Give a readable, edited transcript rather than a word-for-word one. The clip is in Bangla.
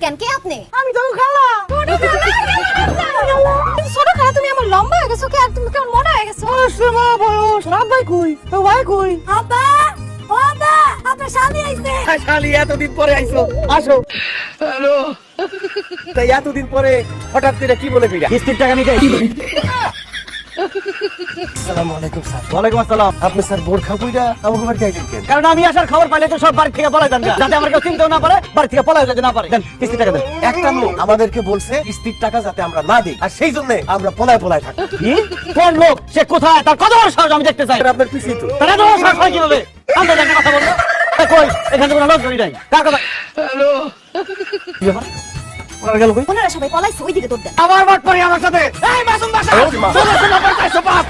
কেন? কে আপনি? আমি তো খালা। ছোট খালা, তুমি আমার লম্বা হয়ে গেছো কে? আর তুমি কেমন মোটা হয়ে গেছো? মা বয়স, রাত ভাই কই? তো ভাই কই? আব্বা, ও আব্বা, আপনার স্বামী আইছে। শালি এতদিন পরে আইছো, আসো। হ্যালো। তাই এতদিন পরে হঠাৎ করে কি বলে ফিরা? কিস্তির টাকা নিতে। আসসালামু আলাইকুম স্যার। ওয়ালাইকুম আসসালাম। আপনি স্যার বোরখা কইরা আমাকে বাড়ি আইলেন কেন? কারণ আমি আসার খবর পাইলে তো সব বাড়ি থেকে পলাই দেন, যাতে আমার কেউ চিনতেও না পারে, বাড়ি থেকে পলাই যেতে না পারে। দেন কিস্তির টাকা দেন। একটা লোক আমাদেরকে বলছে কিস্তির টাকা যাতে আমরা না দিই, আর সেই জন্য আমরা পলায় পলায় থাকি। কি? কোন লোক? সে কোথায়? তার কত বড় সাহস আমি দেখতে চাই। স্যার, আপনার পিছিয়ে তো। তারা তো সাহস হয় কিভাবে? আমরা একটা কথা বলবো। কই এখানে কোনো লোক জড়িয়ে নাই। কার কথা? হ্যালো। কি ব্যাপার? ওরা গেল কই? ওনারা সবাই পলাইছে, ওইদিকে দৌড় দেন। আবার বাট পড়ি আমার সাথে। এই মাসুম বাসা। ওরে মা। শোনো, শোনো, বাঁচাইছো বাপ।